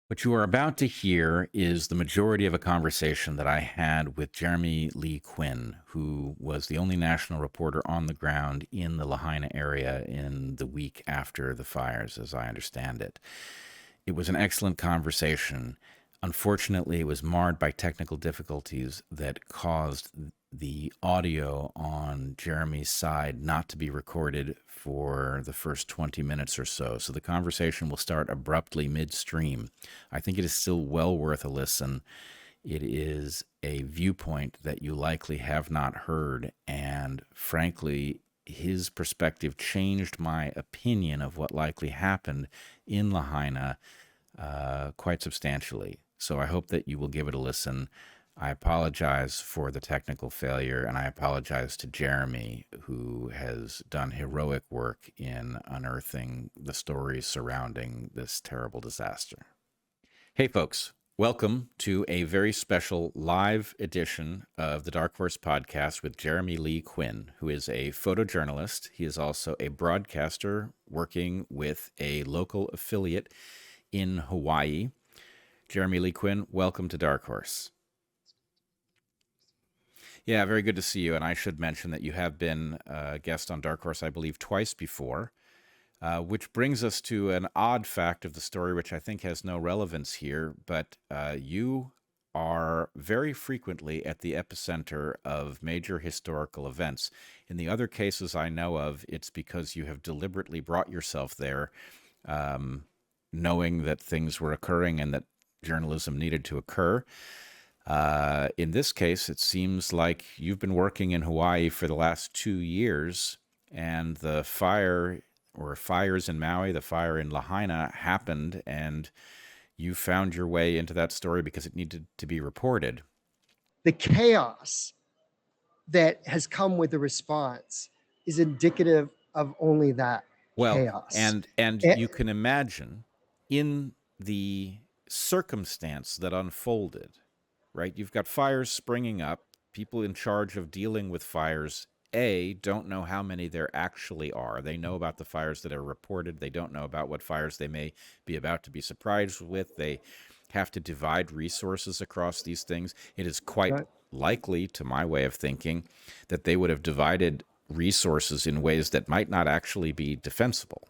What you are about to hear is the majority of a conversation that I had with Jeremy Lee Quinn, who was the only national reporter on the ground in the Lahaina area in the week after the fires, as I understand it. It was an excellent conversation. Unfortunately, it was marred by technical difficulties that caused the audio on Jeremy's side not to be recorded for the first 20 minutes or so. So the conversation will start abruptly midstream. I think it is still well worth a listen. It is a viewpoint that you likely have not heard, and frankly, his perspective changed my opinion of what likely happened in Lahaina quite substantially. So I hope that you will give it a listen. I apologize for the technical failure, and I apologize to Jeremy, who has done heroic work in unearthing the stories surrounding this terrible disaster. Hey, folks. Welcome to a very special live edition of the DarkHorse podcast with Jeremy Lee Quinn, who is a photojournalist. He is also a broadcaster working with a local affiliate in Hawaii. Jeremy Lee Quinn, welcome to DarkHorse. Yeah, very good to see you. And I should mention that you have been a guest on DarkHorse, I believe, twice before, which brings us to an odd fact of the story, which I think has no relevance here. But you are very frequently at the epicenter of major historical events. In the other cases I know of, it's because you have deliberately brought yourself there, knowing that things were occurring and that journalism needed to occur. In this case, it seems like you've been working in Hawaii for the last 2 years, and the fire or fires in Maui, the fire in Lahaina happened, and you found your way into that story because it needed to be reported. The chaos that has come with the response is indicative of only that chaos. And you can imagine in the circumstance that unfolded, right? You've got fires springing up, people in charge of dealing with fires, don't know how many there actually are. They know about the fires that are reported. They don't know about what fires they may be about to be surprised with. They have to divide resources across these things. It is quite likely, to my way of thinking, that they would have divided resources in ways that might not actually be defensible.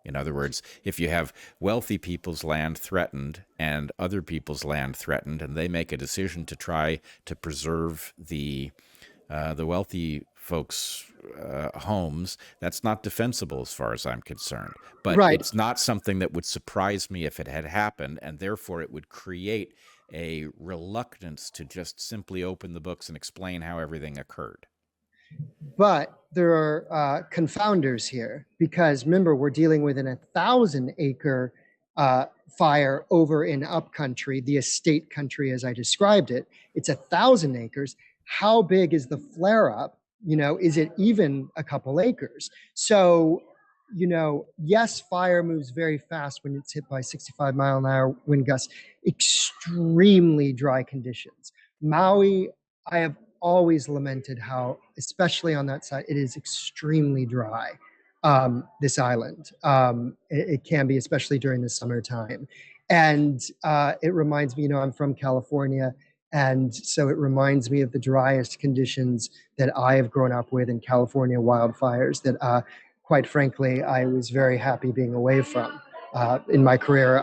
In other words, if you have wealthy people's land threatened and other people's land threatened, and they make a decision to try to preserve the wealthy folks' homes, that's not defensible as far as I'm concerned. But it's not something that would surprise me if it had happened, and therefore it would create a reluctance to just simply open the books and explain how everything occurred. But there are confounders here, because remember, we're dealing with an 1,000-acre fire over in upcountry, the estate country as I described it. It's 1,000 acres. How big is the flare-up? Is it even a couple acres? So, yes, fire moves very fast when it's hit by 65-mile-an-hour wind gusts. Extremely dry conditions. Maui, I have always lamented how, especially on that side, it is extremely dry. This island, it can be, especially during the summertime. And it reminds me, I'm from California. And so it reminds me of the driest conditions that I have grown up with in California wildfires that, quite frankly, I was very happy being away from. In my career,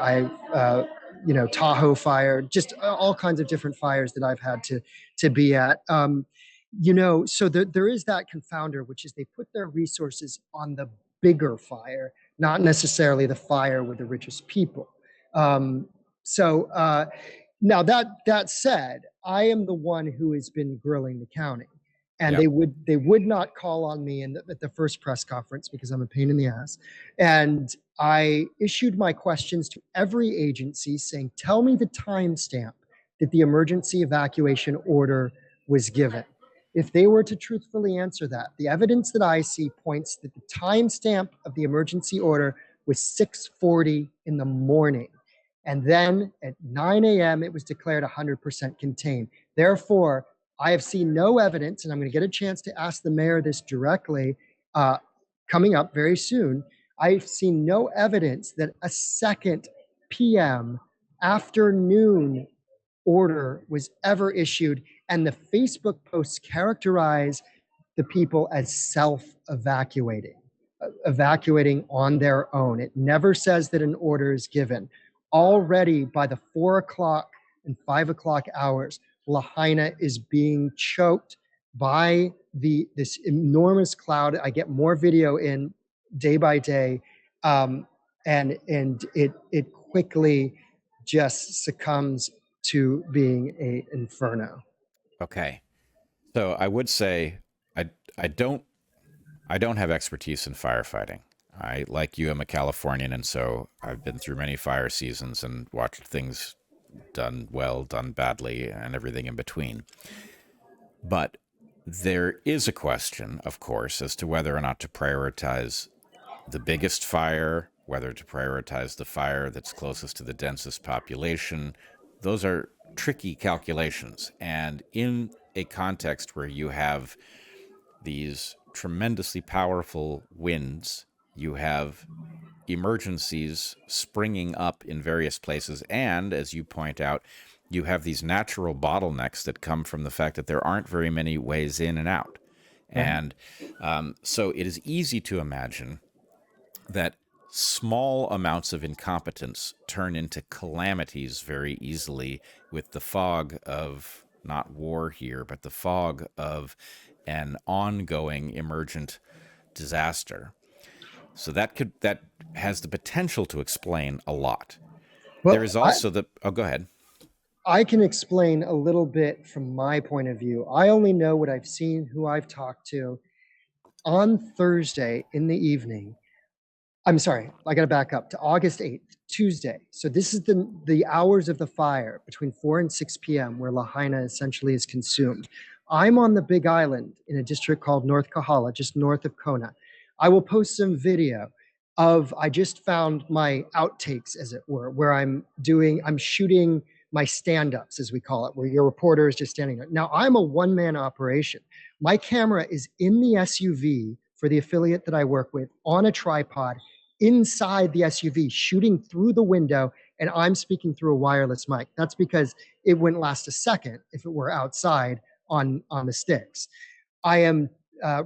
Tahoe fire, just all kinds of different fires that I've had to be at. So there is that confounder, which is they put their resources on the bigger fire, not necessarily the fire with the richest people. Now that said, I am the one who has been grilling the county, and they would not call on me at the first press conference because I'm a pain in the ass. And I issued my questions to every agency saying, tell me the timestamp that the emergency evacuation order was given. If they were to truthfully answer that, the evidence that I see points that the timestamp of the emergency order was 6:40 in the morning. And then at 9 a.m., it was declared 100% contained. Therefore, I have seen no evidence, and I'm going to get a chance to ask the mayor this directly coming up very soon. I've seen no evidence that a second PM afternoon order was ever issued, and the Facebook posts characterize the people as self-evacuating, evacuating on their own. It never says that an order is given. Already by the 4 o'clock and 5 o'clock hours, Lahaina is being choked by this enormous cloud. I get more video in day by day, and it quickly just succumbs to being a inferno. Okay. So I would say I I don't I don't have expertise in firefighting. I, like you, am a Californian, and so I've been through many fire seasons and watched things done well, done badly, and everything in between. But there is a question, of course, as to whether or not to prioritize the biggest fire, whether to prioritize the fire that's closest to the densest population. Those are tricky calculations. And in a context where you have these tremendously powerful winds, you have emergencies springing up in various places. And as you point out, you have these natural bottlenecks that come from the fact that there aren't very many ways in and out. Right. And so it is easy to imagine that small amounts of incompetence turn into calamities very easily with the fog of not war here, but the fog of an ongoing emergent disaster. So that has the potential to explain a lot. There Well, is also the oh, go ahead. I can explain a little bit from my point of view. I only know what I've seen, who I've talked to. On Thursday in the evening, I'm sorry, I got to back up to August 8th, Tuesday. So this is the hours of the fire between 4 and 6 p.m. where Lahaina essentially is consumed. I'm on the Big Island in a district called North Kahala, just north of Kona. I will post some video of, I just found my outtakes, as it were, where I'm shooting my stand-ups, as we call it, where your reporter is just standing there. Now, I'm a one-man operation. My camera is in the SUV for the affiliate that I work with on a tripod inside the SUV, shooting through the window, and I'm speaking through a wireless mic. That's because it wouldn't last a second if it were outside on the sticks. I am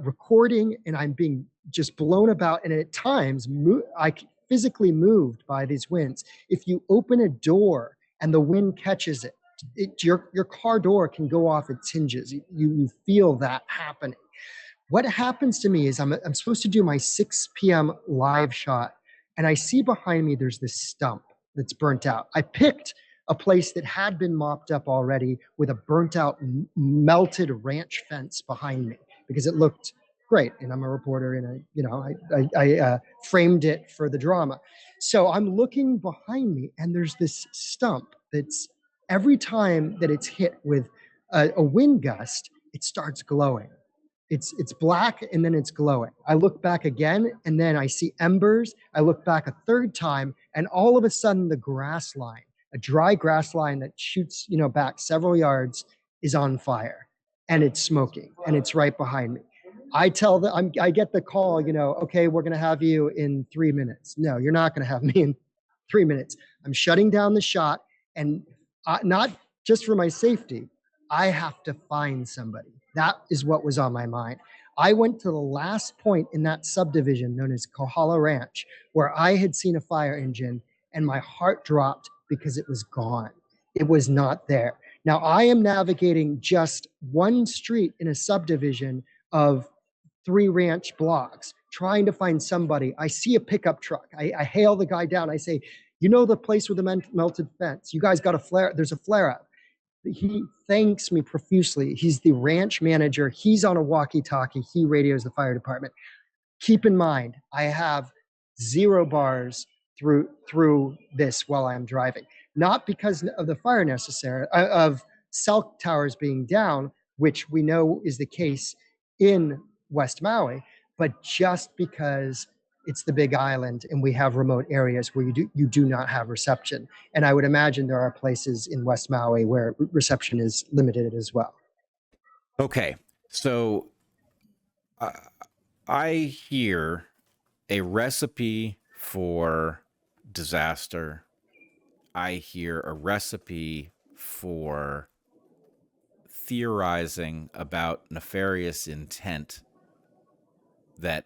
recording, and I'm being just blown about, and at times I physically moved by these winds. If you open a door and the wind catches it, your car door can go off its hinges. You feel that happening. What happens to me is I'm supposed to do my 6 p.m. live shot, and I see behind me there's this stump that's burnt out. I picked a place that had been mopped up already with a burnt out, melted ranch fence behind me because it looked great. And I'm a reporter, and I framed it for the drama. So I'm looking behind me, and there's this stump that's every time that it's hit with a wind gust, it starts glowing. It's black, and then it's glowing. I look back again, and then I see embers. I look back a third time, and all of a sudden the grass line, a dry grass line that shoots, back several yards, is on fire, and it's smoking, and it's right behind me. I get the call, okay, we're going to have you in 3 minutes. No, you're not going to have me in 3 minutes. I'm shutting down the shot, and not just for my safety, I have to find somebody. That is what was on my mind. I went to the last point in that subdivision known as Kohala Ranch, where I had seen a fire engine, and my heart dropped because it was gone. It was not there. Now I am navigating just one street in a subdivision of 3 ranch blocks, trying to find somebody. I see a pickup truck. I hail the guy down. I say, the place with the melted fence? You guys got a flare? There's a flare up. He thanks me profusely. He's the ranch manager. He's on a walkie-talkie. He radios the fire department. Keep in mind, I have 0 bars through this while I'm driving. Not because of the fire necessary of cell towers being down, which we know is the case in West Maui, but just because it's the Big Island and we have remote areas where you do not have reception. And I would imagine there are places in West Maui where reception is limited as well. Okay. So uh, I hear a recipe for disaster, I hear a recipe for theorizing about nefarious intent that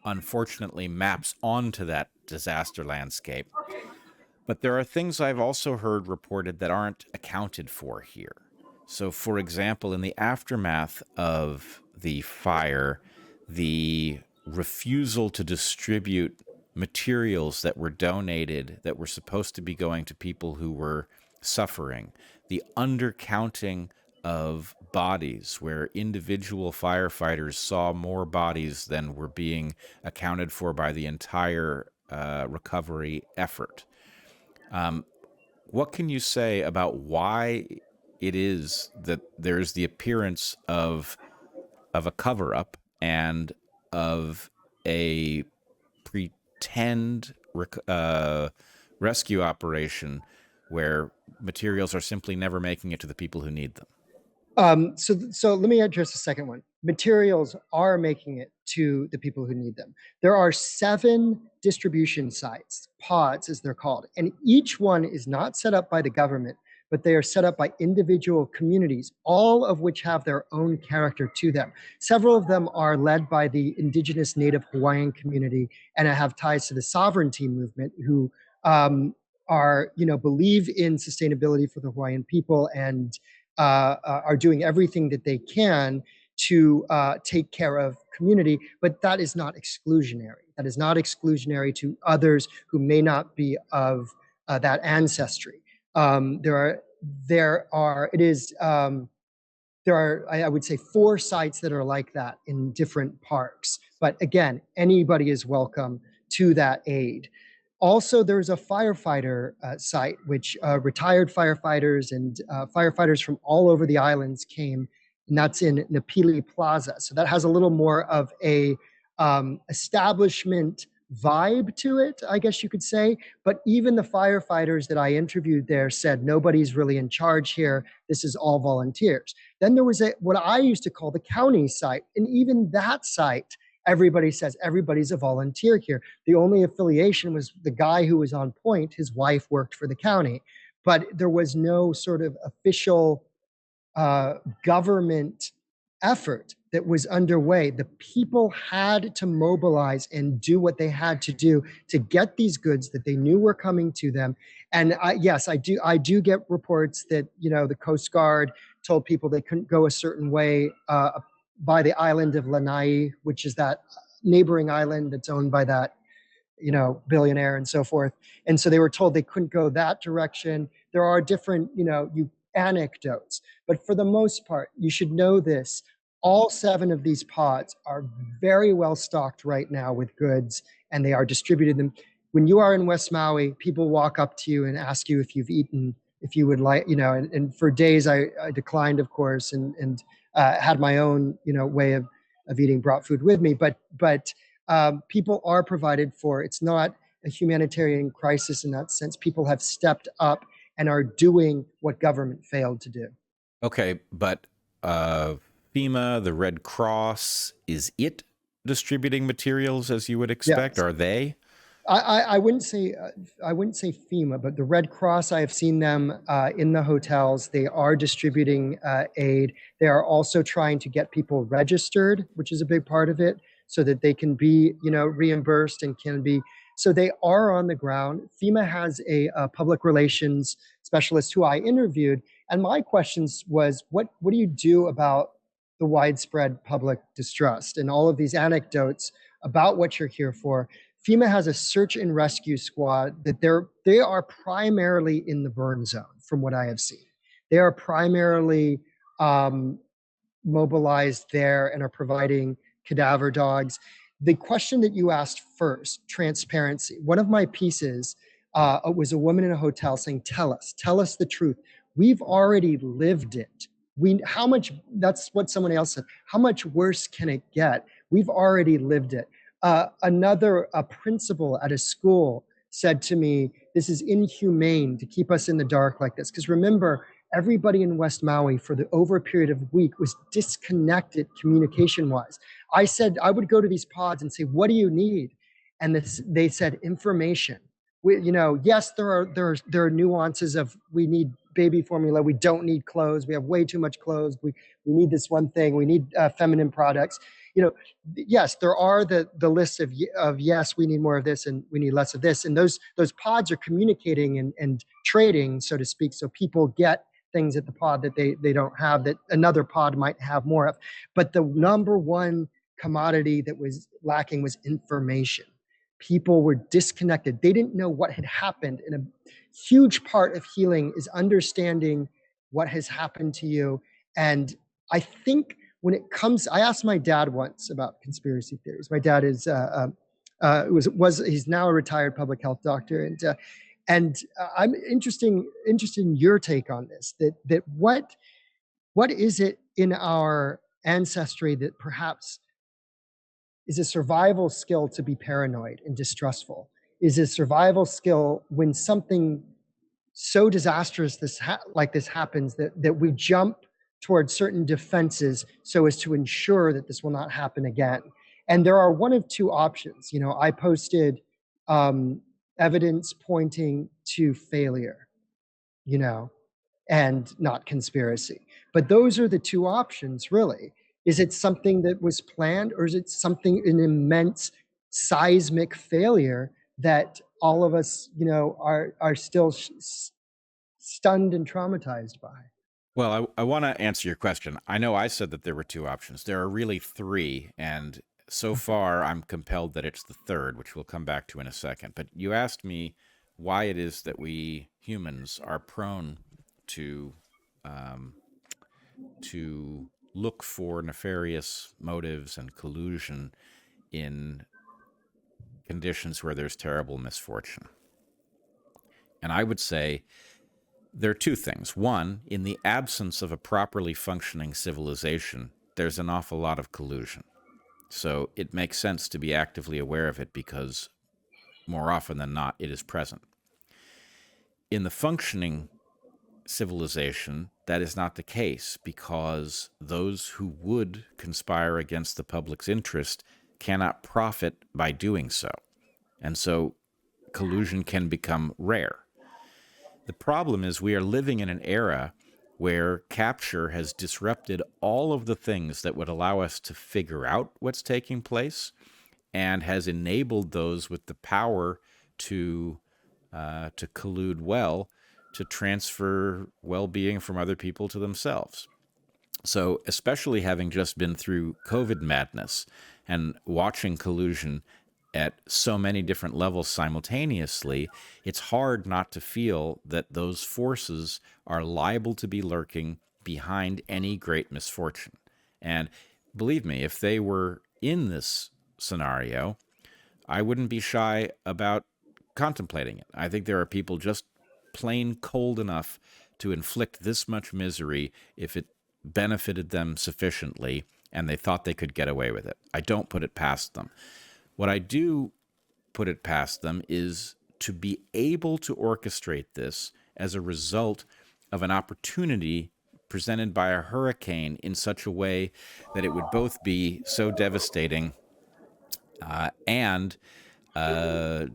unfortunately maps onto that disaster landscape. But there are things I've also heard reported that aren't accounted for here. So, for example, in the aftermath of the fire, the refusal to distribute materials that were donated that were supposed to be going to people who were suffering, the undercounting of bodies, where individual firefighters saw more bodies than were being accounted for by the entire recovery effort. What can you say about why it is that there's the appearance of a cover up and of a pretend rescue operation where materials are simply never making it to the people who need them? So let me address the second one. Materials are making it to the people who need them. There are 7 distribution sites, pods as they're called, and each one is not set up by the government, but they are set up by individual communities, all of which have their own character to them. Several of them are led by the indigenous Native Hawaiian community and have ties to the sovereignty movement, who are, believe in sustainability for the Hawaiian people and are doing everything that they can to take care of community, but that is not exclusionary. That is not exclusionary to others who may not be of that ancestry. There are, it is, there are, I would say, 4 sites that are like that in different parks. But again, anybody is welcome to that aid. Also, there's a firefighter site, which retired firefighters and firefighters from all over the islands came, and that's in Napili Plaza. So that has a little more of a establishment vibe to it, I guess you could say. But even the firefighters that I interviewed there said nobody's really in charge here. This is all volunteers. Then there was what I used to call the county site, and even that site, everybody says everybody's a volunteer here. The only affiliation was the guy who was on point. His wife worked for the county, but there was no sort of official government effort that was underway. The people had to mobilize and do what they had to do to get these goods that they knew were coming to them. And yes, I do get reports that the Coast Guard told people they couldn't go a certain way by the island of Lanai, which is that neighboring island that's owned by that billionaire and so forth. And so they were told they couldn't go that direction. There are different anecdotes, but for the most part, you should know this. All 7 of these pods are very well stocked right now with goods, and they are distributed them. When you are in West Maui, people walk up to you and ask you if you've eaten, if you would like, and for days I declined, of course, and had my own, way of eating, brought food with me. But people are provided for. It's not a humanitarian crisis in that sense. People have stepped up and are doing what government failed to do. Okay, but FEMA, the Red Cross, is it distributing materials as you would expect? Yes. Are they? I wouldn't say FEMA, but the Red Cross. I have seen them in the hotels. They are distributing aid. They are also trying to get people registered, which is a big part of it, so that they can be reimbursed and can be. So they are on the ground. FEMA has a public relations specialist who I interviewed, and my questions was, what do you do about the widespread public distrust and all of these anecdotes about what you're here for? FEMA has a search and rescue squad that they are primarily in the burn zone, from what I have seen. They are primarily mobilized there and are providing cadaver dogs. The question that you asked first, transparency. One of my pieces was a woman in a hotel saying, tell us the truth. We've already lived it. How much, that's what someone else said. How much worse can it get? We've already lived it. Another principal at a school said to me, this is inhumane to keep us in the dark like this. Because remember, everybody in West Maui for over a period of a week was disconnected communication-wise. I said I would go to these pods and say, what do you need? And they said information. yes, there are nuances of we need baby formula, we don't need clothes, we have way too much clothes, we need this one thing, we need feminine products. You know, yes, there are the list of yes, we need more of this and we need less of this, and those pods are communicating and trading, so to speak. So people get things at the pod that they don't have that another pod might have more of. But the number one commodity that was lacking was information. People were disconnected. They didn't know what had happened. And a huge part of healing is understanding what has happened to you. And I think when it comes, I asked my dad once about conspiracy theories. My dad is he's now a retired public health doctor, and I'm interested in your take on this. That what is it in our ancestry that perhaps is a survival skill to be paranoid and distrustful? Is a survival skill when something so disastrous like this happens that we jump towards certain defenses so as to ensure that this will not happen again? And there are one of two options. I posted evidence pointing to failure, you know, and not conspiracy. But those are the two options, really. Is it something that was planned, or is it an immense seismic failure that all of us, are still stunned and traumatized by? Well, I want to answer your question. I know I said that there were two options. There are really three, and so Okay. far I'm compelled that it's the third, which we'll come back to in a second. But you asked me why it is that we humans are prone to um, to look for nefarious motives and collusion in conditions where there's terrible misfortune. And I would say there are two things. One, in the absence of a properly functioning civilization, there's an awful lot of collusion. So it makes sense to be actively aware of it because more often than not, it is present. In the functioning civilization, that is not the case because those who would conspire against the public's interest cannot profit by doing so. And so collusion can become rare. The problem is we are living in an era where capture has disrupted all of the things that would allow us to figure out what's taking place and has enabled those with the power to collude well to transfer well-being from other people to themselves. So, especially having just been through COVID madness and watching collusion at so many different levels simultaneously, it's hard not to feel that those forces are liable to be lurking behind any great misfortune. And believe me, if they were in this scenario, I wouldn't be shy about contemplating it. I think there are people just plain cold enough to inflict this much misery if it benefited them sufficiently and they thought they could get away with it. I don't put it past them. What I do put it past them is to be able to orchestrate this as a result of an opportunity presented by a hurricane in such a way that it would both be so devastating and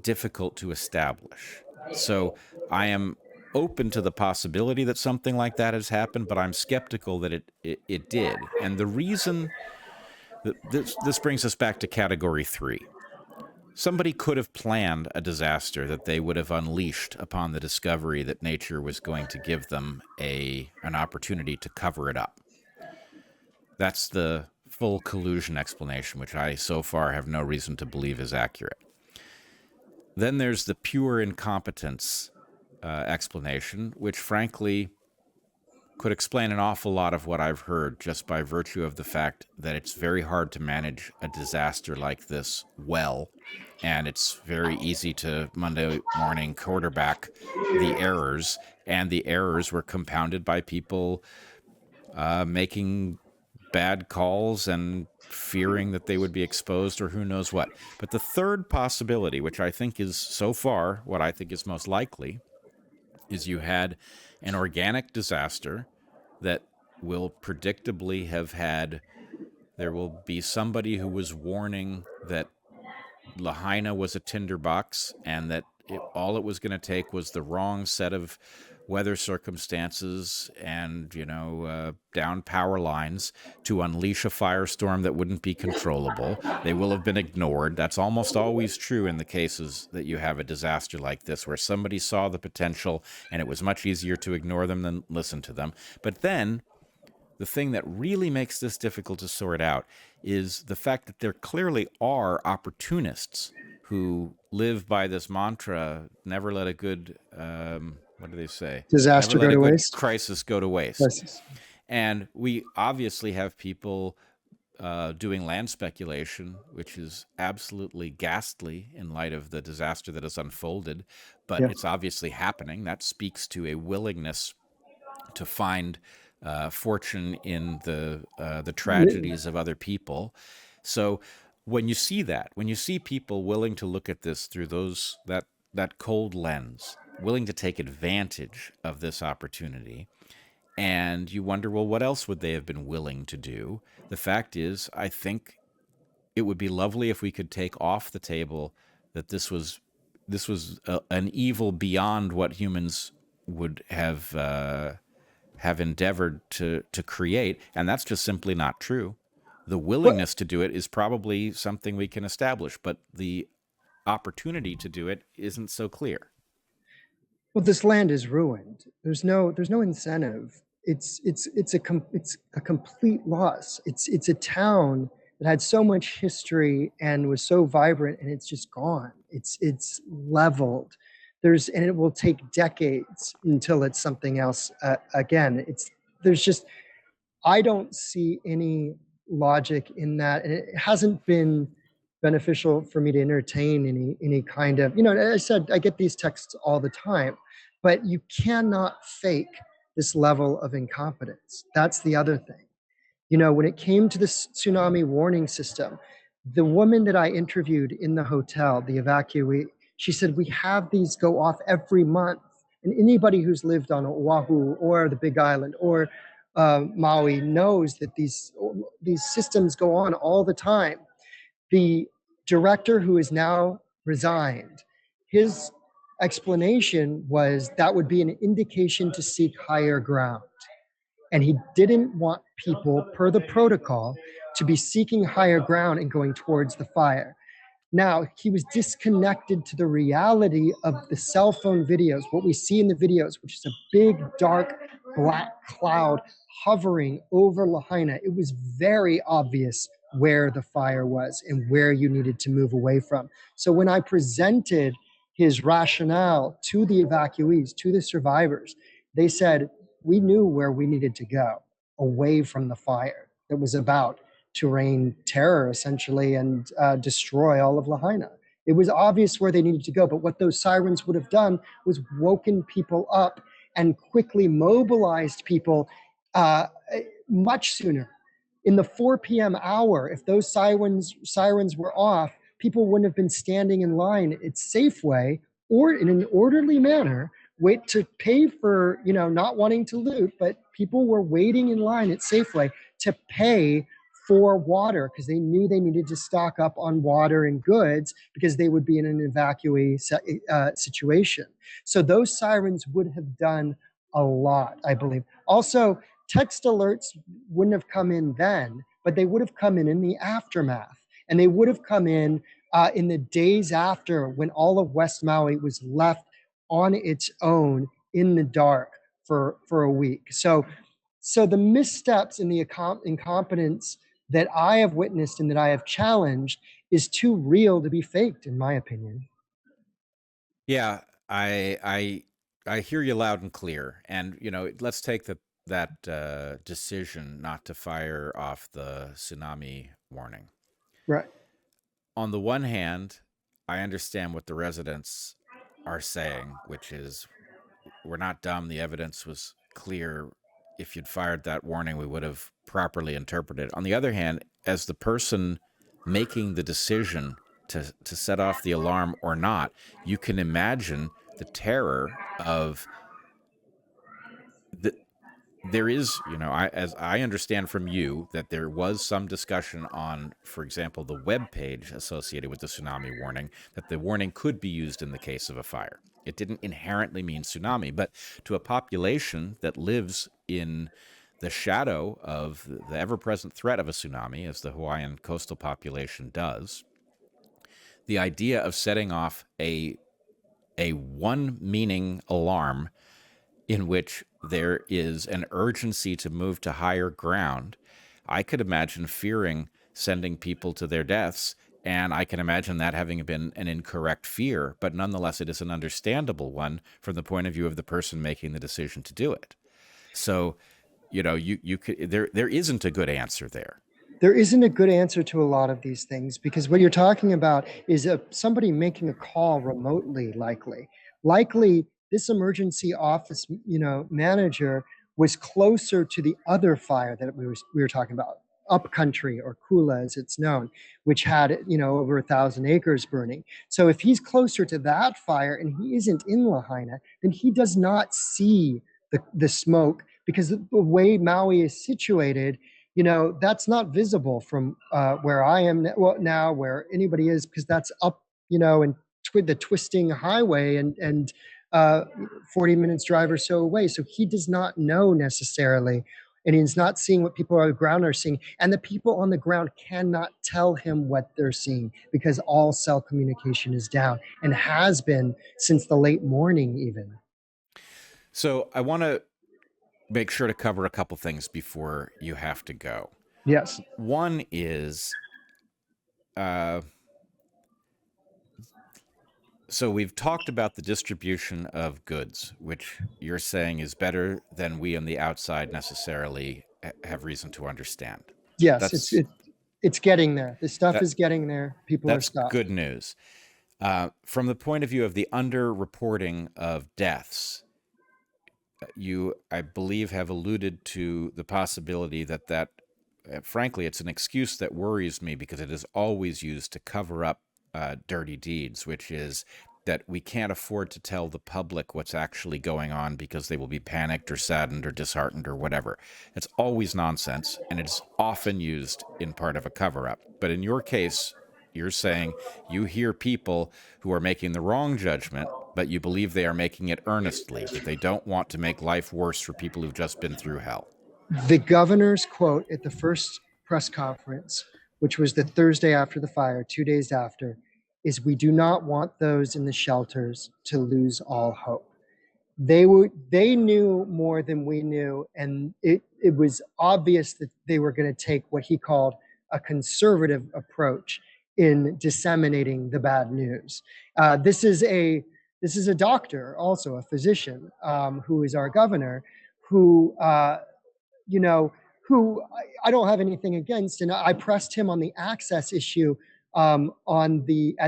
difficult to establish. So I am open to the possibility that something like that has happened, but I'm skeptical that it did. And the reason that this brings us back to category 3. Somebody could have planned a disaster that they would have unleashed upon the discovery that nature was going to give them an opportunity to cover it up. That's the full collusion explanation, which I so far have no reason to believe is accurate. Then there's the pure incompetence explanation, which frankly could explain an awful lot of what I've heard just by virtue of the fact that it's very hard to manage a disaster like this well. And it's very easy to Monday morning quarterback the errors. And the errors were compounded by people making bad calls and fearing that they would be exposed or who knows what. But the third possibility, which I think is so far what I think is most likely, is you had an organic disaster that will predictably have had, there will be somebody who was warning that Lahaina was a tinderbox and that all it was going to take was the wrong set of weather circumstances and, down power lines to unleash a firestorm that wouldn't be controllable. They will have been ignored. That's almost always true in the cases that you have a disaster like this, where somebody saw the potential and it was much easier to ignore them than listen to them. But then the thing that really makes this difficult to sort out is the fact that there clearly are opportunists who live by this mantra: never let a good, what do they say? Never Disaster let go a to good waste. crisis go to waste. Crisis. And we obviously have people doing land speculation, which is absolutely ghastly in light of the disaster that has unfolded, but Yeah. it's obviously happening. That speaks to a willingness to find fortune in the tragedies of other people. So when you see that, when you see people willing to look at this through that cold lens, willing to take advantage of this opportunity, and you wonder, well, what else would they have been willing to do? The fact is, I think it would be lovely if we could take off the table that this was an evil beyond what humans would have endeavored to create, and that's just simply not true. The But willingness to do it is probably something we can establish, but the opportunity to do it isn't so clear. well, this land is ruined. There's no incentive. It's a complete loss. It's a town that had so much history and was so vibrant, and it's just gone. It's leveled. And it will take decades until it's something else again. There's just I don't see any logic in that, and it hasn't been beneficial for me to entertain any kind of, I said I get these texts all the time, but you cannot fake this level of incompetence. That's the other thing. When it came to the tsunami warning system, the woman that I interviewed in the hotel, the evacuee, she said, we have these go off every month. And anybody who's lived on Oahu or the Big Island or Maui knows that these systems go on all the time. The director, who is now resigned, his explanation was that would be an indication to seek higher ground. And he didn't want people, per the protocol, to be seeking higher ground and going towards the fire. Now, he was disconnected to the reality of the cell phone videos, what we see in the videos, which is a big, dark, black cloud hovering over Lahaina. It was very obvious where the fire was and where you needed to move away from. So when I presented his rationale to the evacuees, to the survivors, they said, we knew where we needed to go, away from the fire that was about to rain terror, essentially, and destroy all of Lahaina. It was obvious where they needed to go, but what those sirens would have done was woken people up and quickly mobilized people uh, much sooner. In the 4 p.m. hour, if those sirens were off, people wouldn't have been standing in line at Safeway or in an orderly manner wait to pay for, not wanting to loot, but people were waiting in line at Safeway to pay for water because they knew they needed to stock up on water and goods because they would be in an evacuee situation. So those sirens would have done a lot, I believe. Also, text alerts wouldn't have come in then, but they would have come in the aftermath. And they would have come in the days after, when all of West Maui was left on its own in the dark for a week. So the missteps and the incompetence that I have witnessed and that I have challenged is too real to be faked, in my opinion. Yeah, I hear you loud and clear. And let's take that decision not to fire off the tsunami warning. Right. On the one hand, I understand what the residents are saying, which is, we're not dumb. The evidence was clear. If you'd fired that warning, we would have properly interpreted. On the other hand, as the person making the decision to set off the alarm or not, you can imagine the terror of the there is, as I understand from you, that there was some discussion on, for example, the web page associated with the tsunami warning, that the warning could be used in the case of a fire. It didn't inherently mean tsunami, but to a population that lives in the shadow of the ever present threat of a tsunami, as the Hawaiian coastal population does, the idea of setting off a one meaning alarm in which there is an urgency to move to higher ground, I could imagine fearing sending people to their deaths. And I can imagine that having been an incorrect fear, but nonetheless, it is an understandable one from the point of view of the person making the decision to do it. So, you could, there isn't a good answer there. There isn't a good answer to a lot of these things because what you're talking about is somebody making a call remotely, likely this emergency office manager was closer to the other fire that we were talking about, upcountry, or Kula as it's known, which had over 1,000 acres burning. So if he's closer to that fire and he isn't in Lahaina, then he does not see the smoke, because the way Maui is situated, that's not visible from where I am now, where anybody is, because that's up, and the twisting highway, and 40 minutes drive or so away. So he does not know necessarily, and he's not seeing what people on the ground are seeing. And the people on the ground cannot tell him what they're seeing because all cell communication is down, and has been since the late morning even. So I want to make sure to cover a couple things before you have to go. Yes. One is, uh, so we've talked about the distribution of goods, which you're saying is better than we on the outside necessarily have reason to understand. Yes, That's it's getting there. The stuff that is getting there. People are that's stopped. good news. From the point of view of the underreporting of deaths, you, I believe, have alluded to the possibility that frankly, it's an excuse that worries me because it is always used to cover up dirty deeds, which is that we can't afford to tell the public what's actually going on because they will be panicked or saddened or disheartened or whatever. It's always nonsense, and it's often used in part of a cover up. But in your case, you're saying you hear people who are making the wrong judgment, but you believe they are making it earnestly, that they don't want to make life worse for people who've just been through hell. The governor's quote at the first press conference, which was the Thursday after the fire, 2 days after, is, "We do not want those in the shelters to lose all hope." They knew more than we knew, and it was obvious that they were going to take what he called a conservative approach in disseminating the bad news. This is a doctor, also a physician, who is our governor, who you know, who I don't have anything against, and I pressed him on the access issue at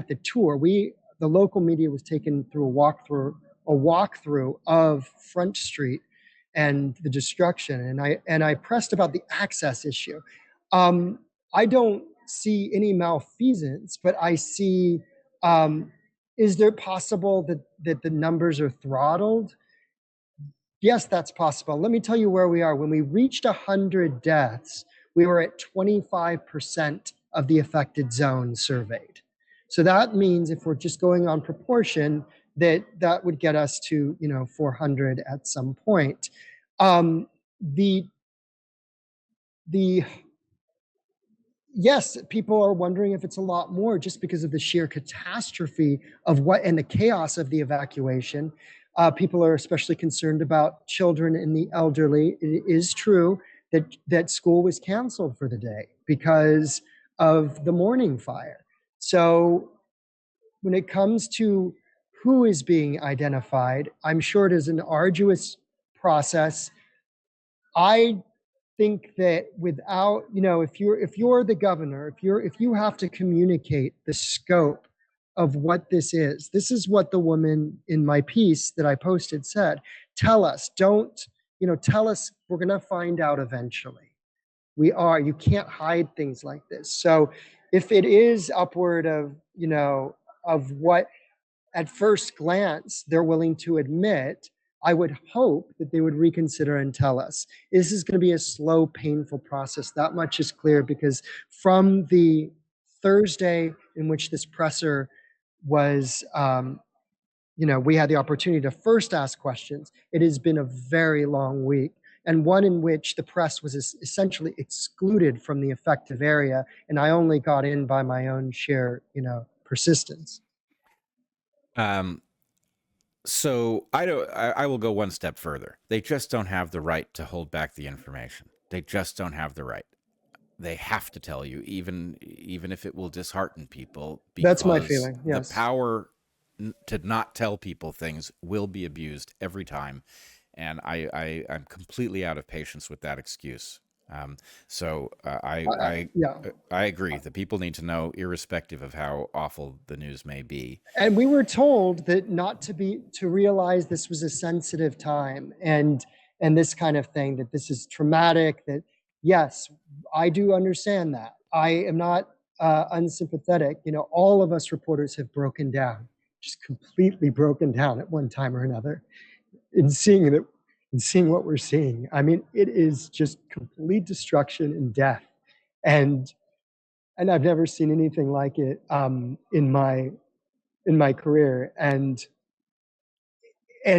the tour. The local media was taken through a walkthrough of Front Street and the destruction, and I pressed about the access issue. I don't see any malfeasance, but I see. Is there possible that the numbers are throttled? Yes, that's possible. Let me tell you where we are. When we reached 100 deaths, we were at 25% of the affected zone surveyed. So that means if we're just going on proportion, that would get us to 400 at some point. Um, the the Yes, people are wondering if it's a lot more just because of the sheer catastrophe of what and the chaos of the evacuation. People are especially concerned about children and the elderly. It is true that school was canceled for the day because of the morning fire. So when it comes to who is being identified, I'm sure it is an arduous process. I think that without, if you're the governor, if you have to communicate the scope of what this is what the woman in my piece that I posted said. Tell us, don't, tell us, we're going to find out eventually. You can't hide things like this. So if it is upward of what at first glance they're willing to admit, I would hope that they would reconsider and tell us. This is going to be a slow, painful process. That much is clear, because from the Thursday in which this presser was, we had the opportunity to first ask questions, it has been a very long week, and one in which the press was essentially excluded from the effective area, and I only got in by my own sheer, persistence. So I will go one step further. They just don't have the right to hold back the information. They just don't have the right. They have to tell you, even if it will dishearten people, That's my because feeling, the yes. power to not tell people things will be abused every time. And I'm completely out of patience with that excuse. So Yeah. I agree that people need to know, irrespective of how awful the news may be. And we were told that not to realize this was a sensitive time, and this kind of thing, that this is traumatic, that yes, I do understand that. I am not unsympathetic. All of us reporters have broken down, just completely broken down at one time or another, in seeing what we're seeing. I mean, it is just complete destruction and death. And I've never seen anything like it in my career, and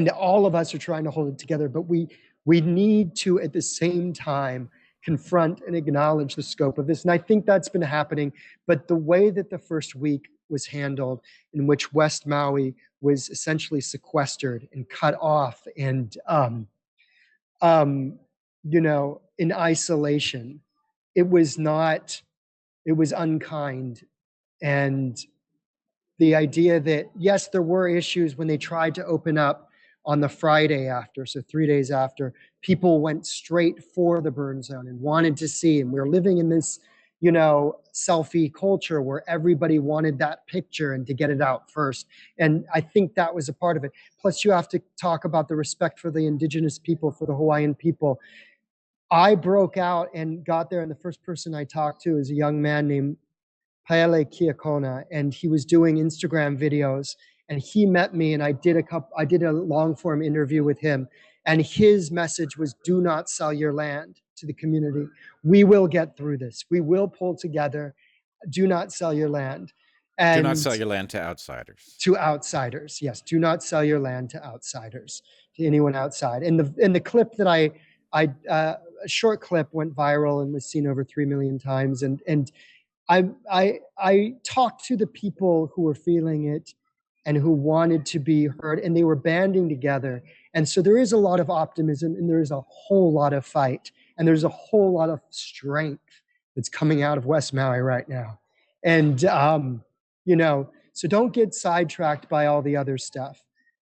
all of us are trying to hold it together, but we need to, at the same time, confront and acknowledge the scope of this. And I think that's been happening, but the way that the first week was handled, in which West Maui was essentially sequestered and cut off, and in isolation, it was not, it was unkind. And the idea that, yes, there were issues when they tried to open up on the Friday after, so 3 days after, people went straight for the burn zone and wanted to see. And we we're living in this, selfie culture where everybody wanted that picture and to get it out first. And I think that was a part of it. Plus, you have to talk about the respect for the indigenous people, for the Hawaiian people. I broke out and got there, and the first person I talked to is a young man named Paele Kiakona, and he was doing Instagram videos, and he met me, and I did a long form interview with him, and his message was, do not sell your land to the community. We will get through this. We will pull together. Do not sell your land. Do not And sell your land to outsiders. to outsiders, yes, do not sell your land to outsiders, to anyone outside. And the clip that a short clip went viral and was seen over 3 million times, and I talked to the people who were feeling it and who wanted to be heard, and they were banding together. And so there is a lot of optimism, and there is a whole lot of fight, and there's a whole lot of strength that's coming out of West Maui right now. And so don't get sidetracked by all the other stuff.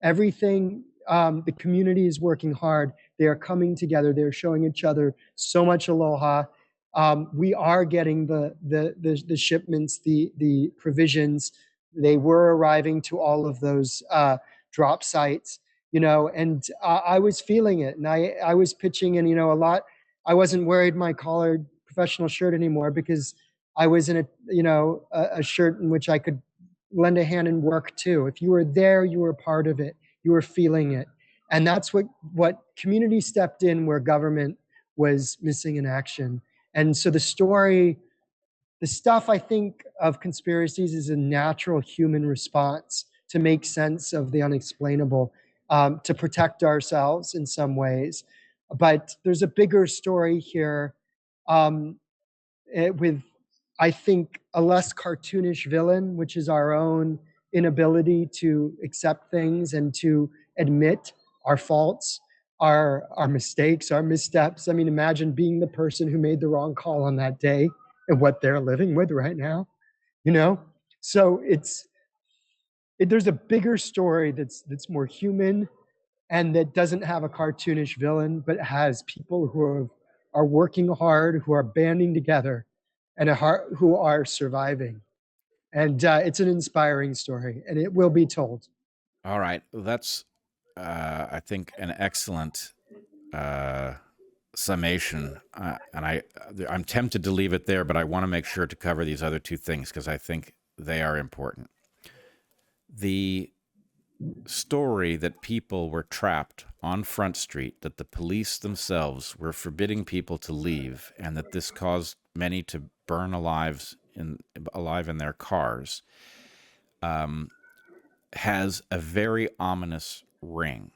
Everything, the community is working hard. They are coming together. They're showing each other so much aloha. We are getting the shipments, the provisions. They were arriving to all of those drop sites, and I was feeling it, and I was pitching in, a lot. I wasn't wearing my collared professional shirt anymore, because I was in a shirt in which I could lend a hand and work too. If you were there, you were part of it. You were feeling it, and that's what community stepped in where government was missing in action. And so the stuff, I think, of conspiracies is a natural human response to make sense of the unexplainable, to protect ourselves in some ways. But there's a bigger story here, with, I think, a less cartoonish villain, which is our own inability to accept things and to admit our faults, our mistakes, our missteps. I mean, imagine being the person who made the wrong call on that day and what they're living with right now, So there's a bigger story that's more human, and that doesn't have a cartoonish villain, but has people who are working hard, who are banding together, and who are surviving. And it's an inspiring story, and it will be told. All right, that's I think an excellent summation, and I'm tempted to leave it there, but I want to make sure to cover these other two things because I think they are important. The story that people were trapped on Front Street, that the police themselves were forbidding people to leave, and that this caused many to burn alive in their cars, has a very ominous ring.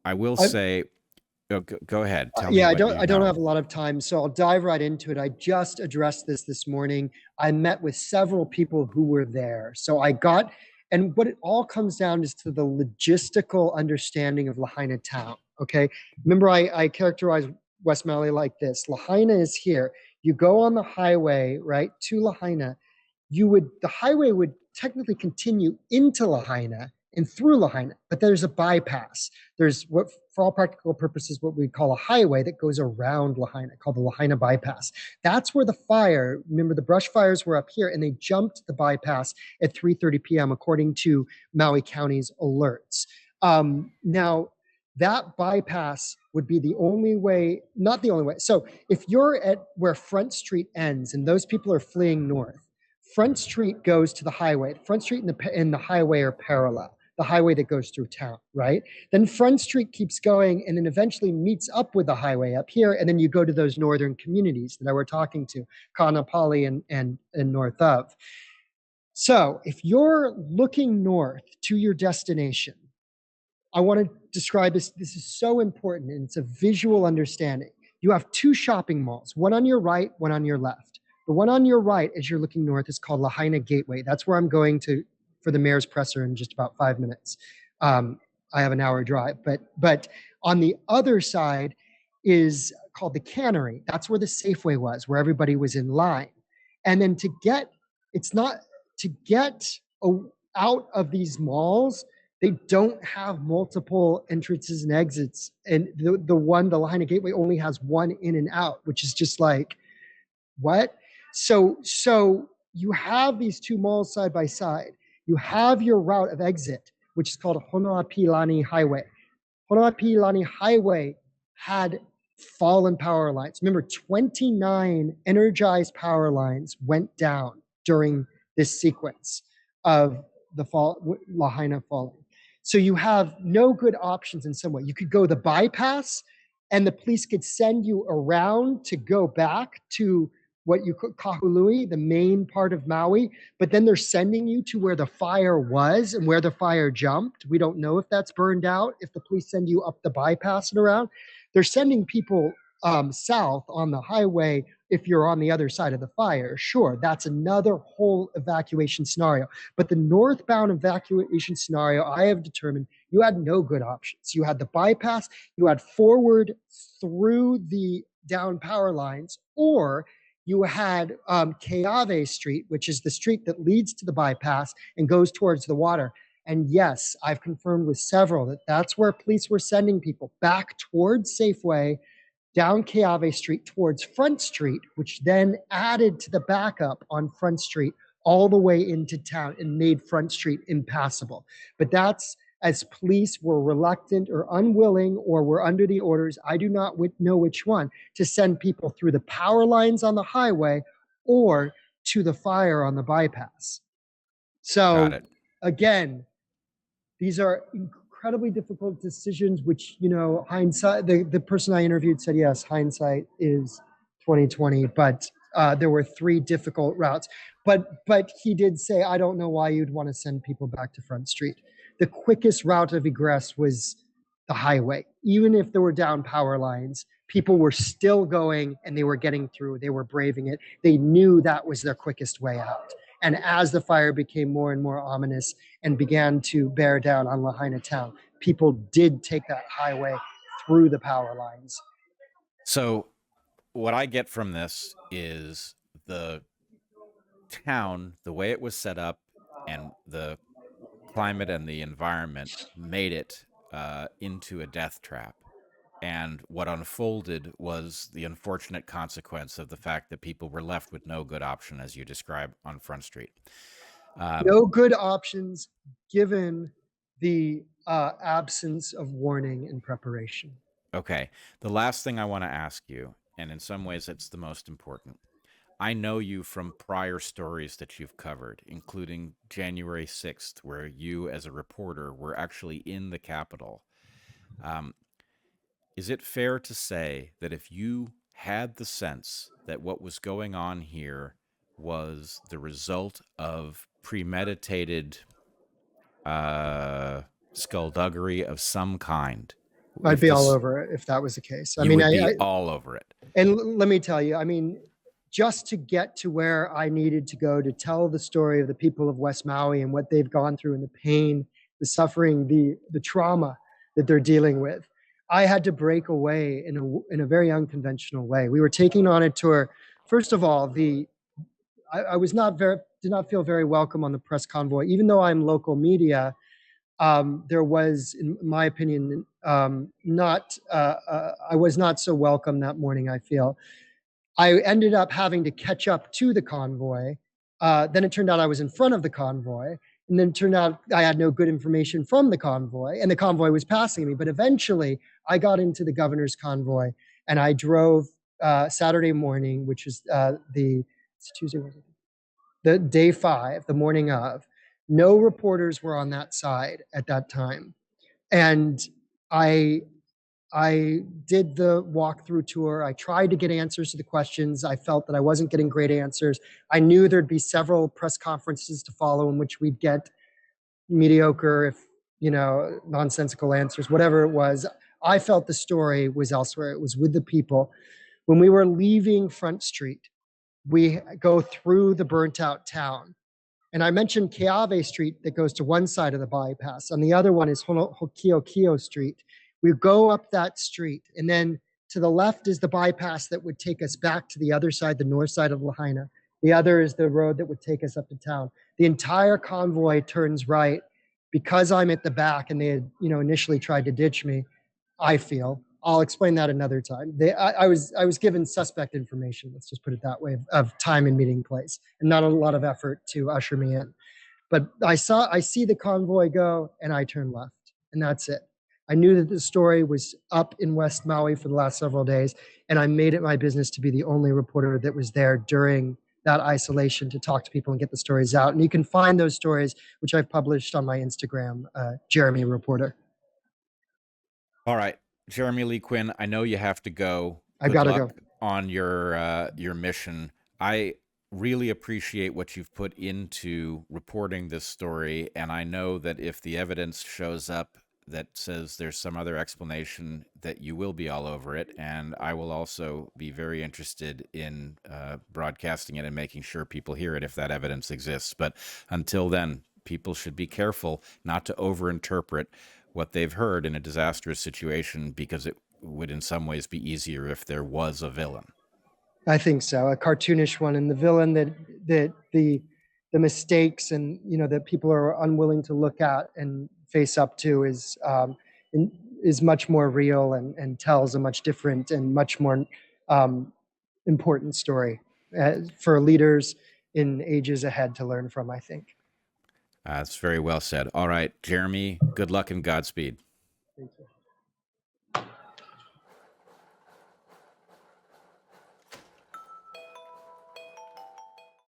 I will I, say, oh, go ahead. Tell me yeah, what you I don't know. have a lot of time, so I'll dive right into it. I just addressed this morning. I met with several people who were there. So I got, and what it all comes down is to the logistical understanding of Lahaina town. Okay. Remember, I characterized West Maui like this. Lahaina is here. You go on the highway, right, to Lahaina. The highway would technically continue into Lahaina and through Lahaina, but there's a bypass. There's what, for all practical purposes, what we call a highway that goes around Lahaina, called the Lahaina bypass. That's where the fire. Remember, the brush fires were up here, and they jumped the bypass at 3:30 p.m. according to Maui County's alerts. Now, that bypass would be the only way, not the only way. So if you're at where Front Street ends and those people are fleeing north, Front Street goes to the highway. Front Street and the highway are parallel, the highway that goes through town, right? Then Front Street keeps going and then eventually meets up with the highway up here. And then you go to those northern communities that I were talking to, Kaanapali and north of. So if you're looking north to your destination, I want to describe this. This is so important, and it's a visual understanding. You have two shopping malls, one on your right, one on your left. The one on your right, as you're looking north, is called Lahaina Gateway. That's where I'm going to for the mayor's presser in just about 5 minutes. I have an hour drive, but on the other side is called the Cannery. That's where the Safeway was, where everybody was in line. And then it's not to get out of these malls, they don't have multiple entrances and exits. And the Lahaina Gateway only has one in and out, which is just like, what? So you have these two malls side by side. You have your route of exit, which is called Honoapilani Highway. Honoapilani Highway had fallen power lines. Remember, 29 energized power lines went down during this sequence of the Lahaina falling. So you have no good options in some way. You could go the bypass, and the police could send you around to go back to what you call Kahului, the main part of Maui, but then they're sending you to where the fire was and where the fire jumped. We don't know if that's burned out, if the police send you up the bypass and around. They're sending people south on the highway if you're on the other side of the fire. Sure, that's another whole evacuation scenario. But the northbound evacuation scenario, I have determined you had no good options. You had the bypass, you had forward through the down power lines, or you had Keave Street, which is the street that leads to the bypass and goes towards the water. And yes, I've confirmed with several that that's where police were sending people back towards Safeway, down Keave Street towards Front Street, which then added to the backup on Front Street all the way into town and made Front Street impassable. But that's as police were reluctant or unwilling or were under the orders, I do not know which one, to send people through the power lines on the highway or to the fire on the bypass. Got So it. again, these are incredibly difficult decisions, which, hindsight, the person I interviewed said, yes, hindsight is 2020, but there were three difficult routes. But he did say, I don't know why you'd want to send people back to Front Street. The quickest route of egress was the highway. Even if there were down power lines, people were still going and they were getting through. They were braving it. They knew that was their quickest way out. And as the fire became more and more ominous and began to bear down on Lahaina town, people did take that highway through the power lines. So, what I get from this is the town, the way it was set up, and the climate and the environment made it into a death trap. And what unfolded was the unfortunate consequence of the fact that people were left with no good option, as you describe on Front Street. No good options given the absence of warning and preparation. Okay. The last thing I want to ask you, and in some ways it's the most important. I know you from prior stories that you've covered, including January 6th, where you, as a reporter, were actually in the Capitol. Um, is it fair to say that if you had the sense that what was going on here was the result of premeditated skullduggery of some kind, I'd if be all this, over it if that was the case. I you mean, would be all over it? let me tell you, I mean, just to get to where I needed to go to tell the story of the people of West Maui and what they've gone through and the pain, the suffering, the trauma that they're dealing with, I had to break away in a very unconventional way. We were taking on a tour. First of all, I was not very did not feel very welcome on the press convoy, even though I'm local media. There was, in my opinion, not I was not so welcome that morning. I feel I ended up having to catch up to the convoy. Then it turned out I was in front of the convoy. And then it turned out I had no good information from the convoy, and the convoy was passing me. But eventually, I got into the governor's convoy, and I drove Saturday morning, which is it's Tuesday, the day 5, the morning of. No reporters were on that side at that time, and I I did the walkthrough tour. I tried to get answers to the questions. I felt that I wasn't getting great answers. I knew there'd be several press conferences to follow in which we'd get mediocre, if nonsensical answers, whatever it was. I felt the story was elsewhere. It was with the people. When we were leaving Front Street, we go through the burnt out town. And I mentioned Keawe Street that goes to one side of the bypass. On the other one is Hokiokio Street. We go up that street, and then to the left is the bypass that would take us back to the other side, the north side of Lahaina. The other is the road that would take us up to town. The entire convoy turns right because I'm at the back, and they had, initially tried to ditch me. I feel. I'll explain that another time. I was given suspect information. Let's just put it that way, of time and meeting place, and not a lot of effort to usher me in. But I see the convoy go, and I turn left, and that's it. I knew that the story was up in West Maui for the last several days, and I made it my business to be the only reporter that was there during that isolation to talk to people and get the stories out. And you can find those stories, which I've published on my Instagram, Jeremy Reporter. All right, Jeremy Lee Quinn, I know you have to go. I've Good got to go. luck on your mission. I really appreciate what you've put into reporting this story, and I know that if the evidence shows up that says there's some other explanation, that you will be all over it, and I will also be very interested in broadcasting it and making sure people hear it if that evidence exists. But until then, people should be careful not to overinterpret what they've heard in a disastrous situation, because it would in some ways be easier if there was a villain. I think so. A cartoonish one, and the villain that the mistakes and that people are unwilling to look at and face up to is much more real and tells a much different and much more important story for leaders in ages ahead to learn from, I think. That's very well said. All right, Jeremy, good luck and Godspeed. Thank you.